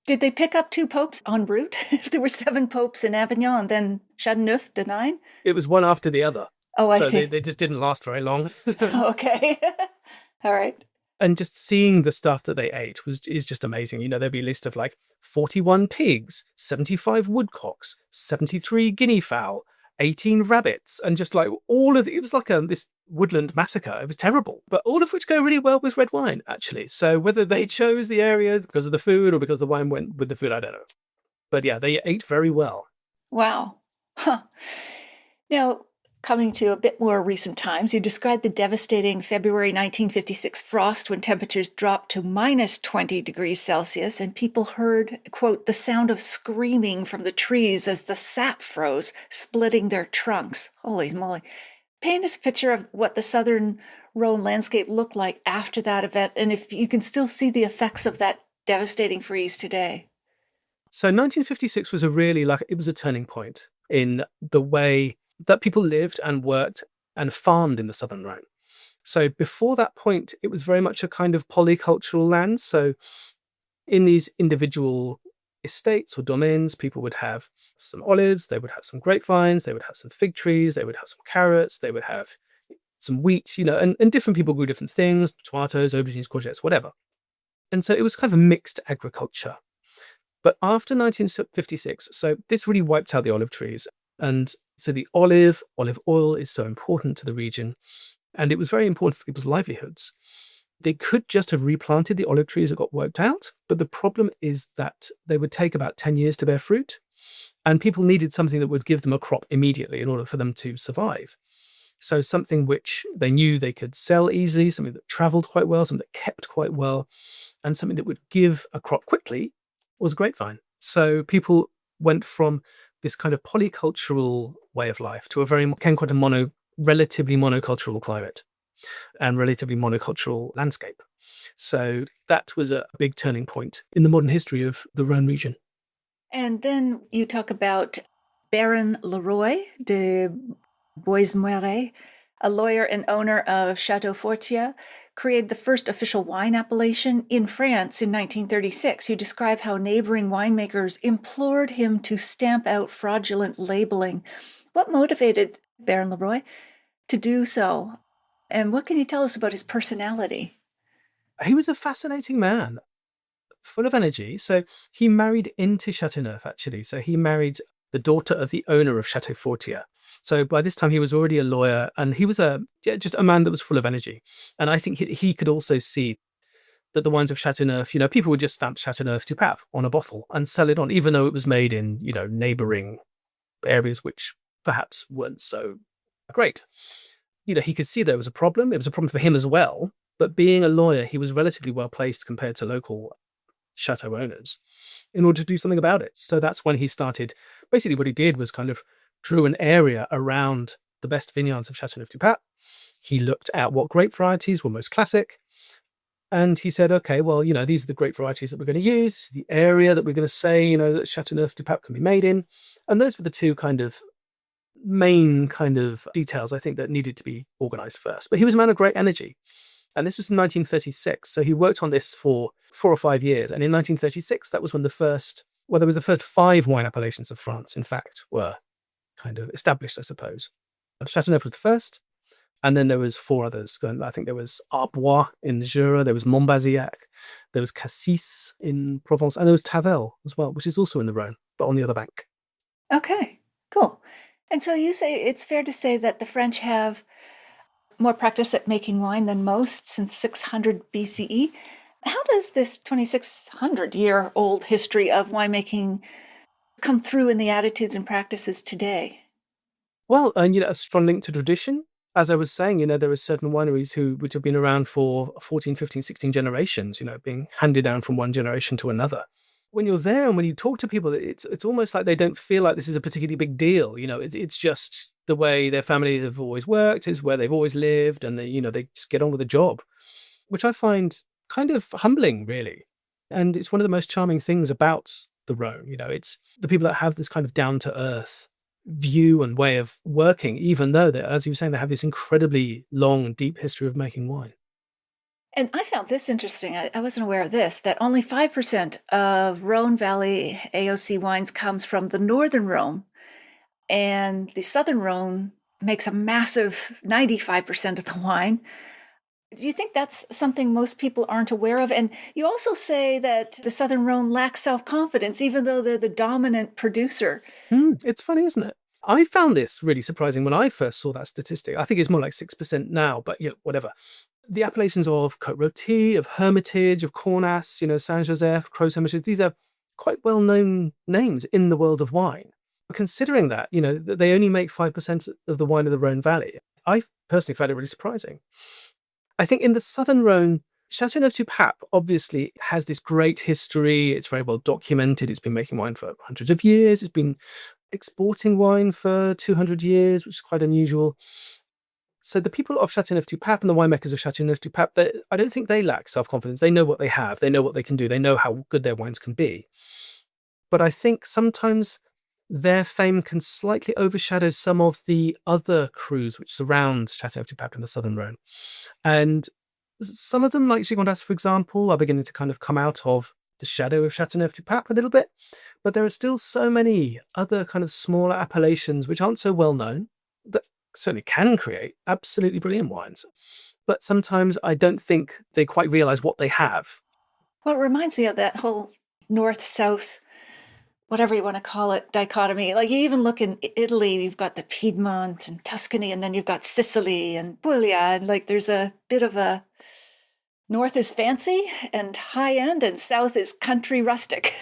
Did they pick up 2 popes en route? If there were 7 popes in Avignon and then Châteauneuf de 9? It was one after the other. Oh, I see. They just didn't last very long. Okay. All right. And just seeing the stuff that they ate is just amazing. There'd be a list of like 41 pigs, 75 woodcocks, 73 guinea fowl, 18 rabbits, and just like all of it was like this woodland massacre. It was terrible, but all of which go really well with red wine, actually. So whether they chose the area because of the food or because the wine went with the food, I don't know. But yeah, they ate very well. Wow. Huh. Now, coming to a bit more recent times, you described the devastating February 1956 frost when temperatures dropped to minus 20 degrees Celsius and people heard, quote, the sound of screaming from the trees as the sap froze, splitting their trunks. Holy moly. Paint us a picture of what the southern Rhone landscape looked like after that event, and if you can still see the effects of that devastating freeze today. So 1956 was it was a turning point in the way that people lived and worked and farmed in the southern Rhone. So before that point, it was very much a kind of polycultural land. So in these individual estates or domains, people would have some olives, they would have some grapevines, they would have some fig trees, they would have some carrots, they would have some wheat, and different people grew different things, tomatoes, aubergines, courgettes, whatever. And so it was kind of a mixed agriculture. But after 1956, so this really wiped out the olive trees. And so the olive oil is so important to the region. And it was very important for people's livelihoods. They could just have replanted the olive trees that got wiped out. But the problem is that they would take about 10 years to bear fruit. And people needed something that would give them a crop immediately in order for them to survive. So something which they knew they could sell easily, something that traveled quite well, something that kept quite well, and something that would give a crop quickly was grapevine. So people went from this kind of polycultural way of life to quite a relatively monocultural climate and relatively monocultural landscape. So that was a big turning point in the modern history of the Rhone region. And then you talk about Baron Leroy de Boismeret, a lawyer and owner of Chateau Fortier, created the first official wine appellation in France in 1936. You describe how neighboring winemakers implored him to stamp out fraudulent labeling. What motivated Baron Leroy to do so? And what can you tell us about his personality? He was a fascinating man. full of energy. So he married into Châteauneuf, actually. So he married the daughter of the owner of Château Fortier. So by this time, he was already a lawyer, and he was just a man that was full of energy. And I think he could also see that the wines of Châteauneuf, people would just stamp Châteauneuf du Pape on a bottle and sell it on, even though it was made in, neighboring areas which perhaps weren't so great. He could see there was a problem. It was a problem for him as well. But being a lawyer, he was relatively well placed compared to local chateau owners in order to do something about it. So that's when he started. Basically, what he did was kind of drew an area around the best vineyards of Châteauneuf du Pape. He looked at what grape varieties were most classic. And he said, okay, well, these are the grape varieties that we're going to use. This is the area that we're going to say, that Châteauneuf du Pape can be made in. And those were the two kind of main kind of details, I think, that needed to be organized first. But he was a man of great energy. And this was in 1936. So he worked on this for 4 or 5 years. And in 1936, that was when there was the first 5 wine appellations of France, in fact, were kind of established, I suppose. Châteauneuf was the first. And then there was 4 others. I think there was Arbois in Jura, there was Montbazillac, there was Cassis in Provence, and there was Tavel as well, which is also in the Rhône, but on the other bank. Okay, cool. And so you say it's fair to say that the French have more practice at making wine than most since 600 BCE. How does this 2,600-year-old history of winemaking come through in the attitudes and practices today? Well, and a strong link to tradition. As I was saying, there are certain wineries which have been around for 14, 15, 16 generations, being handed down from one generation to another. When you're there and when you talk to people, it's almost like they don't feel like this is a particularly big deal. It's just the way their family have always worked, is where they've always lived, and they just get on with the job, which I find kind of humbling, really. And it's one of the most charming things about the Rhône. It's the people that have this kind of down-to-earth view and way of working, even though, as you were saying, they have this incredibly long and deep history of making wine. And I found this interesting. I wasn't aware of this, that only 5% of Rhone Valley AOC wines comes from the northern Rhone, and the southern Rhone makes a massive 95% of the wine. Do you think that's something most people aren't aware of? And you also say that the southern Rhone lacks self-confidence, even though they're the dominant producer. It's funny, isn't it? I found this really surprising when I first saw that statistic. I think it's more like 6% now, but whatever. The appellations of Côte Rôtie, of Hermitage, of Cornas, Saint-Joseph, Crozes Hermitage, these are quite well-known names in the world of wine. Considering that, that they only make 5% of the wine of the Rhone Valley, I personally found it really surprising. I think in the southern Rhone, Châteauneuf du Pape obviously has this great history. It's very well documented. It's been making wine for hundreds of years. It's been exporting wine for 200 years, which is quite unusual. So the people of Châteauneuf du Pape and the winemakers of Châteauneuf du Pape, I don't think they lack self-confidence. They know what they have. They know what they can do. They know how good their wines can be. But I think sometimes their fame can slightly overshadow some of the other crus which surround Châteauneuf du Pape in the southern Rhone. And some of them, like Gigondas, for example, are beginning to kind of come out of the shadow of Châteauneuf du Pape a little bit. But there are still so many other kind of smaller appellations which aren't so well known that certainly can create absolutely brilliant wines. But sometimes I don't think they quite realize what they have. Well, it reminds me of that whole north-south, whatever you want to call it, dichotomy. Like you even look in Italy, you've got the Piedmont and Tuscany, and then you've got Sicily and Puglia, and like there's a bit of a north is fancy and high-end, and south is country rustic.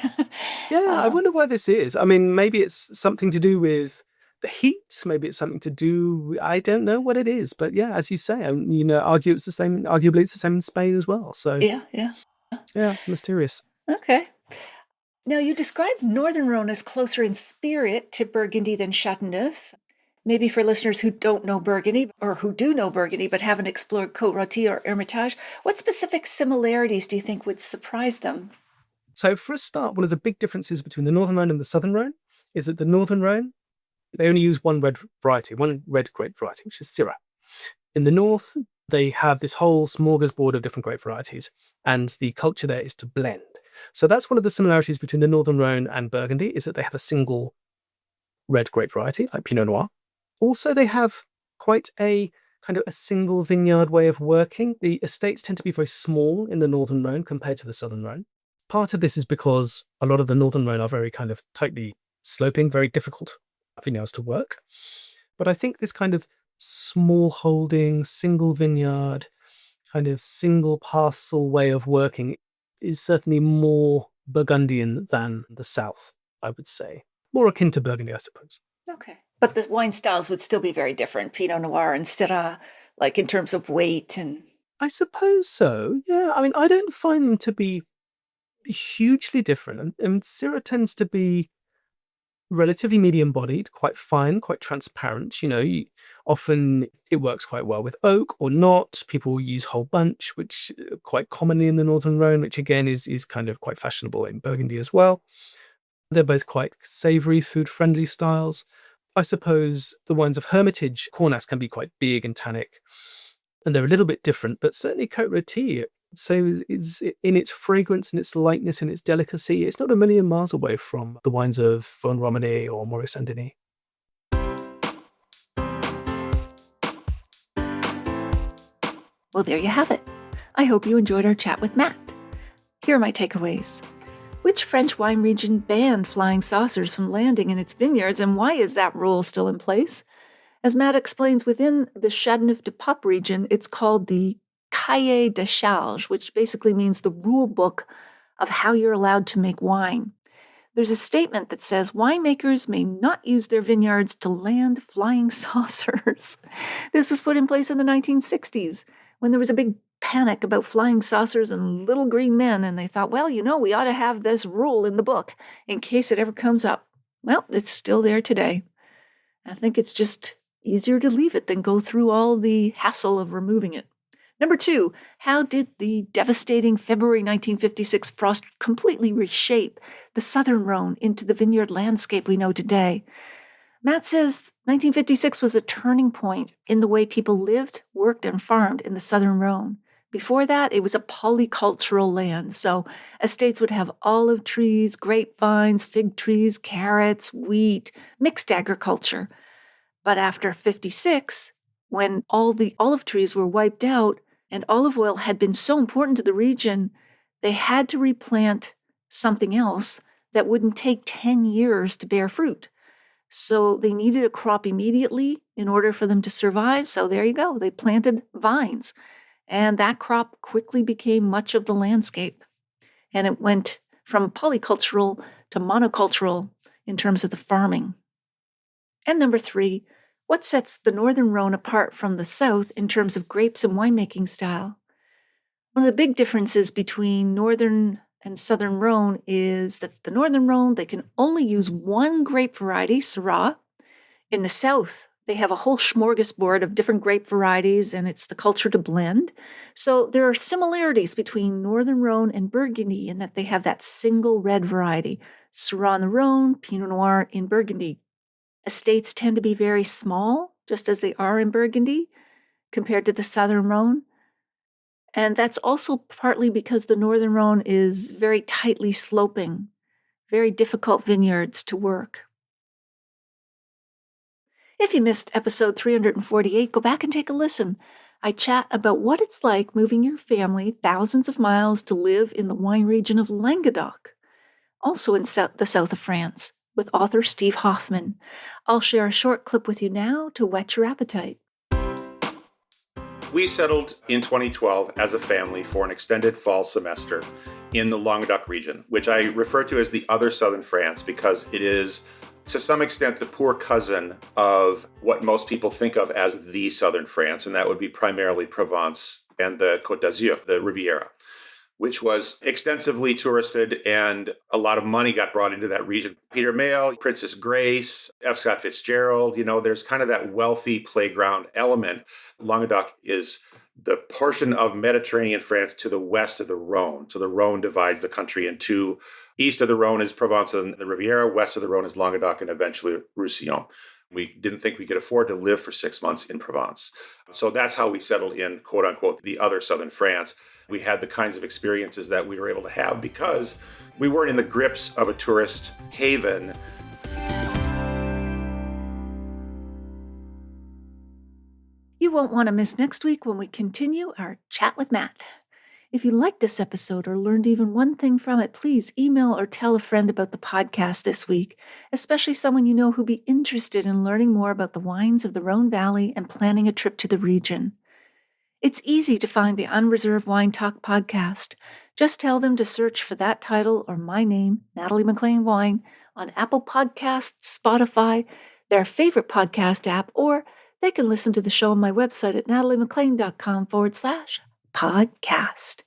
Yeah, I wonder why this is. I mean, maybe it's something to do with the heat. Maybe it's something to do. I don't know what it is, but yeah, as you say, arguably it's the same in Spain as well. So yeah, mysterious. Okay. Now, you described Northern Rhone as closer in spirit to Burgundy than Châteauneuf. Maybe for listeners who don't know Burgundy, or who do know Burgundy but haven't explored Côte Rôtie or Hermitage, what specific similarities do you think would surprise them? So for a start, one of the big differences between the Northern Rhone and the Southern Rhone is that the Northern Rhone, they only use one red grape variety, which is Syrah. In the north, they have this whole smorgasbord of different grape varieties, and the culture there is to blend. So that's one of the similarities between the Northern Rhone and Burgundy, is that they have a single red grape variety, like Pinot Noir. Also, they have quite a kind of a single vineyard way of working. The estates tend to be very small in the Northern Rhone compared to the Southern Rhone. Part of this is because a lot of the Northern Rhone are very kind of tightly sloping, very difficult vineyards to work. But I think this kind of small holding, single vineyard, kind of single parcel way of working is certainly more Burgundian than the South, I would say. More akin to Burgundy, I suppose. Okay. But the wine styles would still be very different. Pinot Noir and Syrah, like in terms of weight and... I suppose so, yeah. I mean, I don't find them to be hugely different. And Syrah tends to be relatively medium-bodied, quite fine, quite transparent. Often it works quite well with oak or not. People use whole bunch, which quite commonly in the Northern Rhone, which again is kind of quite fashionable in Burgundy as well. They're both quite savoury, food-friendly styles. I suppose the wines of Hermitage, Cornas can be quite big and tannic, and they're a little bit different, but certainly Côte Rôtie, so it's in its fragrance and its lightness and its delicacy, it's not a million miles away from the wines of Rhône Romandie or Maurice Saint-Denis. Well, there you have it. I hope you enjoyed our chat with Matt. Here are my takeaways. Which French wine region banned flying saucers from landing in its vineyards, and why is that rule still in place? As Matt explains, within the Châteauneuf du Pape region, it's called the Cahier de Charge, which basically means the rule book of how you're allowed to make wine. There's a statement that says winemakers may not use their vineyards to land flying saucers. This was put in place in the 1960s when there was a big panic about flying saucers and little green men, and they thought, well, we ought to have this rule in the book in case it ever comes up. Well, it's still there today. I think it's just easier to leave it than go through all the hassle of removing it. Number 2, how did the devastating February 1956 frost completely reshape the southern Rhone into the vineyard landscape we know today? Matt says 1956 was a turning point in the way people lived, worked, and farmed in the southern Rhone. Before that, it was a polycultural land, so estates would have olive trees, grapevines, fig trees, carrots, wheat, mixed agriculture. But after 56, when all the olive trees were wiped out and olive oil had been so important to the region, they had to replant something else that wouldn't take 10 years to bear fruit. So they needed a crop immediately in order for them to survive. So there you go. They planted vines. And that crop quickly became much of the landscape. And it went from polycultural to monocultural in terms of the farming. And number 3, what sets the Northern Rhone apart from the South in terms of grapes and winemaking style? One of the big differences between Northern and Southern Rhone is that the Northern Rhone, they can only use one grape variety, Syrah. In the South, they have a whole smorgasbord of different grape varieties, and it's the culture to blend. So there are similarities between Northern Rhone and Burgundy in that they have that single red variety, Syrah in the Rhone, Pinot Noir in Burgundy. Estates tend to be very small, just as they are in Burgundy, compared to the Southern Rhone. And that's also partly because the Northern Rhone is very tightly sloping, very difficult vineyards to work. If you missed episode 348, go back and take a listen. I chat about what it's like moving your family thousands of miles to live in the wine region of Languedoc, also in the south of France, with author Steve Hoffman. I'll share a short clip with you now to whet your appetite. We settled in 2012 as a family for an extended fall semester in the Languedoc region, which I refer to as the other southern France because it is, to some extent, the poor cousin of what most people think of as the southern France, and that would be primarily Provence and the Côte d'Azur, the Riviera, which was extensively touristed, and a lot of money got brought into that region. Peter Mayle, Princess Grace, F. Scott Fitzgerald, there's kind of that wealthy playground element. Languedoc is the portion of Mediterranean France to the west of the Rhone. So the Rhone divides the country in two. East of the Rhone is Provence and the Riviera. West of the Rhone is Languedoc and eventually Roussillon. We didn't think we could afford to live for 6 months in Provence. So that's how we settled in, quote unquote, the other southern France. We had the kinds of experiences that we were able to have because we weren't in the grips of a tourist haven. You won't want to miss next week when we continue our chat with Matt. If you liked this episode or learned even one thing from it, please email or tell a friend about the podcast this week, especially someone you know who'd be interested in learning more about the wines of the Rhone Valley and planning a trip to the region. It's easy to find the Unreserved Wine Talk podcast. Just tell them to search for that title or my name, Natalie McLean Wine, on Apple Podcasts, Spotify, their favorite podcast app, or they can listen to the show on my website at nataliemclean.com/podcast.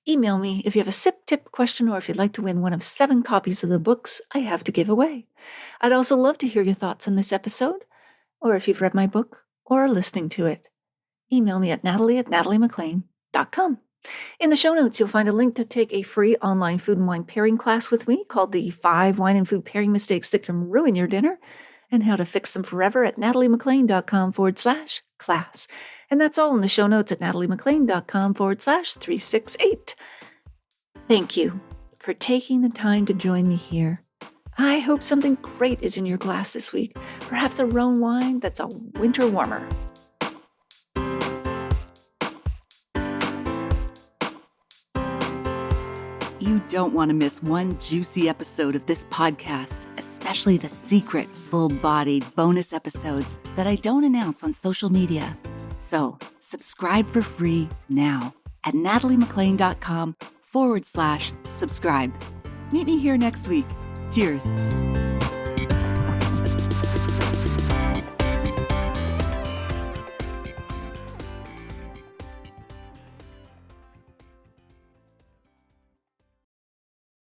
Email me if you have a sip tip question or if you'd like to win one of 7 copies of the books I have to give away. I'd also love to hear your thoughts on this episode, or if you've read my book or are listening to it. Email me at natalie@nataliemclean.com. In the show notes, you'll find a link to take a free online food and wine pairing class with me called the 5 Wine and Food Pairing Mistakes That Can Ruin Your Dinner, and how to fix them forever at nataliemclean.com/class. And that's all in the show notes at nataliemclean.com/368. Thank you for taking the time to join me here. I hope something great is in your glass this week, perhaps a Rhone wine that's a winter warmer. You don't want to miss one juicy episode of this podcast, especially the secret, full-bodied bonus episodes that I don't announce on social media. So, subscribe for free now at nataliemclean.com/subscribe. Meet me here next week. Cheers.